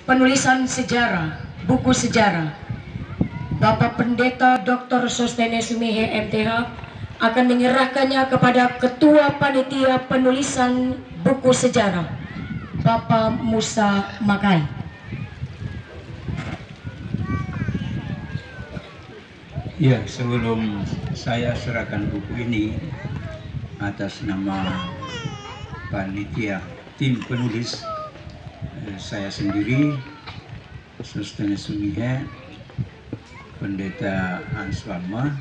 Penulisan sejarah, buku sejarah. Bapak Pendeta Dr. Sostene Sumihe MTH akan menyerahkannya kepada Ketua Panitia Penulisan Buku Sejarah, Bapak Musa Makai. Ya, sebelum saya serahkan buku ini atas nama panitia tim penulis, saya sendiri, Sostene Sumihe, Pendeta Answama,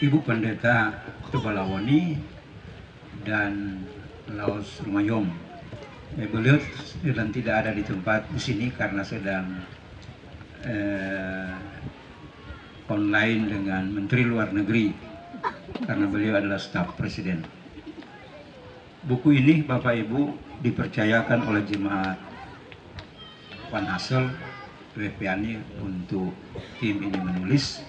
Ibu Pendeta Tubalawani, dan Laos Rumayom. Beliau sedang tidak ada di tempat di sini karena sedang online dengan Menteri Luar Negeri, karena beliau adalah staf presiden. Buku ini Bapak Ibu dipercayakan oleh jemaat Panhasel WPANI untuk tim ini menulis,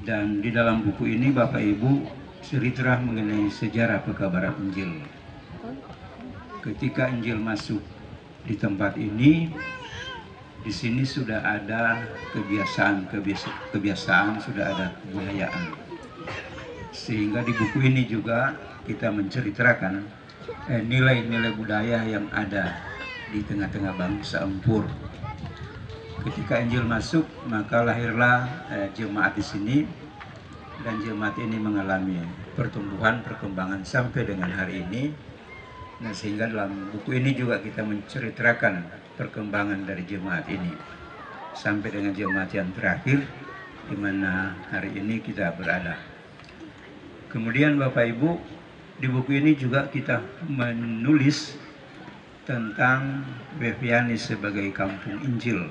dan di dalam buku ini Bapak Ibu cerita mengenai sejarah pekabaran Injil. Ketika Injil masuk di tempat ini, di sini sudah ada kebiasaan, sudah ada kebudayaan. Sehingga di buku ini juga kita menceritakan nilai-nilai budaya yang ada di tengah-tengah bangsa Empur. Ketika Injil masuk, maka lahirlah jemaat di sini, dan jemaat ini mengalami pertumbuhan, perkembangan sampai dengan hari ini. Nah, sehingga dalam buku ini juga kita menceritakan perkembangan dari jemaat ini sampai dengan jemaat yang terakhir di mana hari ini kita berada. Kemudian Bapak Ibu, di buku ini juga kita menulis tentang WPANI sebagai kampung Injil.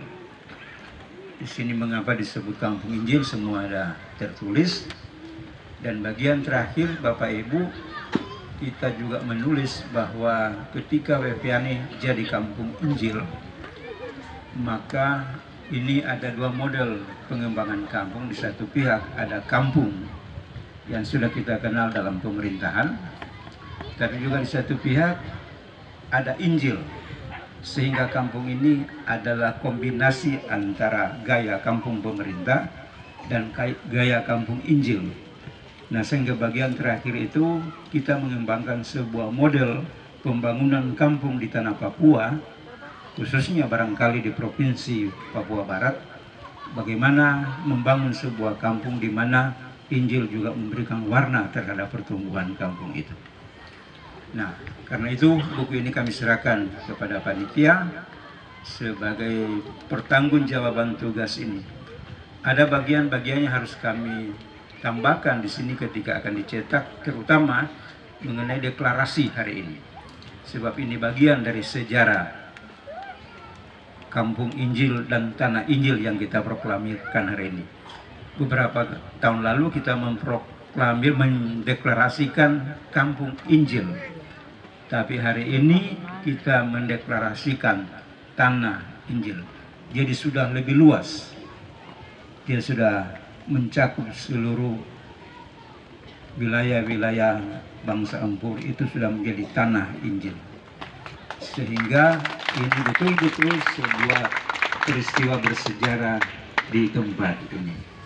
Di sini mengapa disebut kampung Injil, semua ada tertulis. Dan bagian terakhir Bapak Ibu, kita juga menulis bahwa ketika WPANI jadi kampung Injil, maka ini ada dua model pengembangan kampung. Di satu pihak ada kampung yang sudah kita kenal dalam pemerintahan, tapi juga di satu pihak ada Injil, sehingga kampung ini adalah kombinasi antara gaya kampung pemerintah dan gaya kampung Injil. Nah, sehingga bagian terakhir itu kita mengembangkan sebuah model pembangunan kampung di tanah Papua, khususnya barangkali di Provinsi Papua Barat, bagaimana membangun sebuah kampung di mana Injil juga memberikan warna terhadap pertumbuhan kampung itu. Nah, karena itu buku ini kami serahkan kepada panitia sebagai pertanggungjawaban tugas ini. Ada bagian-bagian yang harus kami tambahkan di sini ketika akan dicetak, terutama mengenai deklarasi hari ini. Sebab ini bagian dari sejarah kampung Injil dan tanah Injil yang kita proklamirkan hari ini. Beberapa tahun lalu kita mendeklarasikan kampung Injil, tapi hari ini kita mendeklarasikan tanah Injil. Jadi sudah lebih luas, dia sudah mencakup seluruh wilayah-wilayah bangsa Empur, itu sudah menjadi tanah Injil. Sehingga ini betul-betul sebuah peristiwa bersejarah di tempat ini.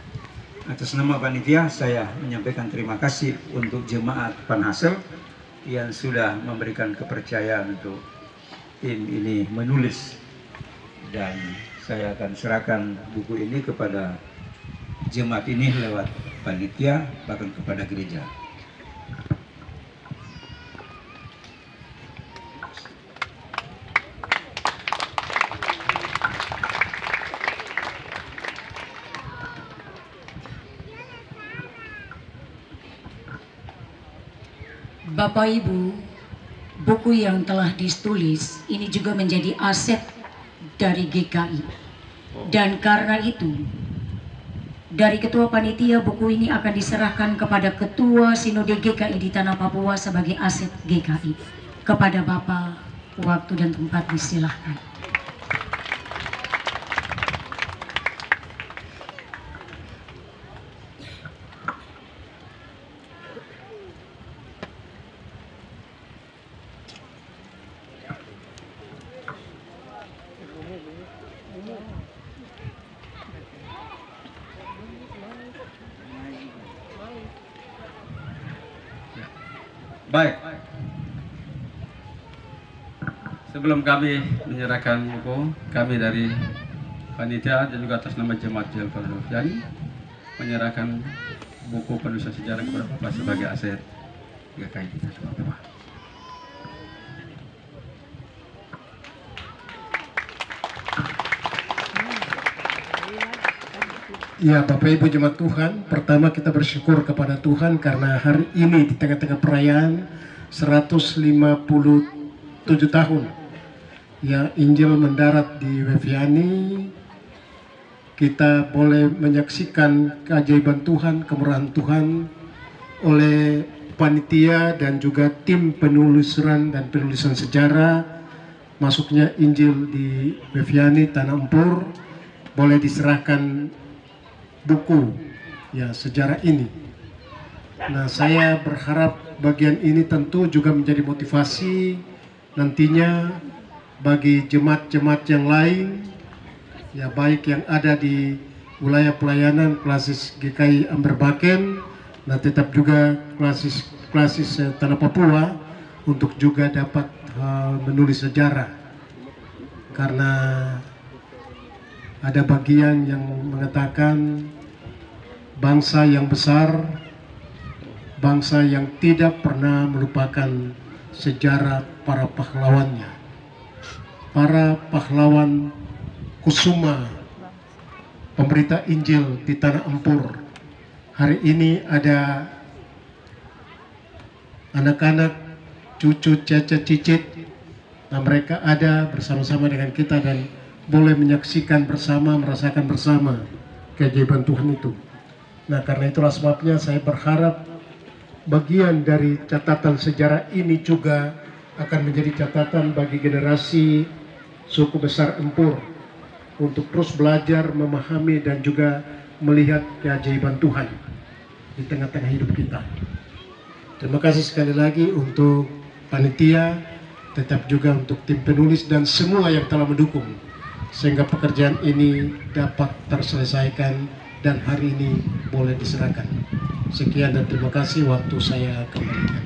Atas nama panitia, saya menyampaikan terima kasih untuk jemaat Panhasel yang sudah memberikan kepercayaan untuk tim ini menulis, dan saya akan serahkan buku ini kepada jemaat ini lewat panitia, bahkan kepada gereja. Bapak Ibu, buku yang telah ditulis ini juga menjadi aset dari GKI. Dan karena itu, dari Ketua Panitia, buku ini akan diserahkan kepada Ketua Sinode GKI di Tanah Papua sebagai aset GKI. Kepada Bapak, waktu dan tempat disilahkan. Baik. Sebelum kami menyerahkan buku, kami dari panitia dan juga atas nama Jemaat Jalfal Sufyan menyerahkan buku penulisan sejarah kepada Bapak sebagai aset GKI kita semua. Ya, Bapak Ibu Jemaat Tuhan, pertama kita bersyukur kepada Tuhan karena hari ini di tengah-tengah perayaan 157 tahun ya Injil mendarat di Weviani, kita boleh menyaksikan keajaiban Tuhan, kemurahan Tuhan oleh panitia dan juga tim penelusuran dan penulisan sejarah. Masuknya Injil di Weviani, Tanah Empur, boleh diserahkan buku ya sejarah ini. Nah, saya berharap bagian ini tentu juga menjadi motivasi nantinya bagi jemaat-jemaat yang lain ya, baik yang ada di wilayah pelayanan klasis GKI Amberbaken, nah tetap juga klasis Tanah Papua untuk juga dapat menulis sejarah, karena ada bagian yang mengatakan bangsa yang besar, bangsa yang tidak pernah melupakan sejarah para pahlawannya, para pahlawan Kusuma, pemberita Injil di Tanah Empur. Hari ini ada anak-anak, cucu, cece, cicit, nah mereka ada bersama-sama dengan kita dan boleh menyaksikan bersama, merasakan bersama keajaiban Tuhan itu. Nah, karena itulah sebabnya saya berharap bagian dari catatan sejarah ini juga akan menjadi catatan bagi generasi suku besar Empur untuk terus belajar, memahami dan juga melihat keajaiban Tuhan di tengah-tengah hidup kita. Terima kasih sekali lagi untuk panitia, tetap juga untuk tim penulis dan semua yang telah mendukung sehingga pekerjaan ini dapat terselesaikan dan hari ini boleh diserahkan. Sekian dan terima kasih, waktu saya kembalikan.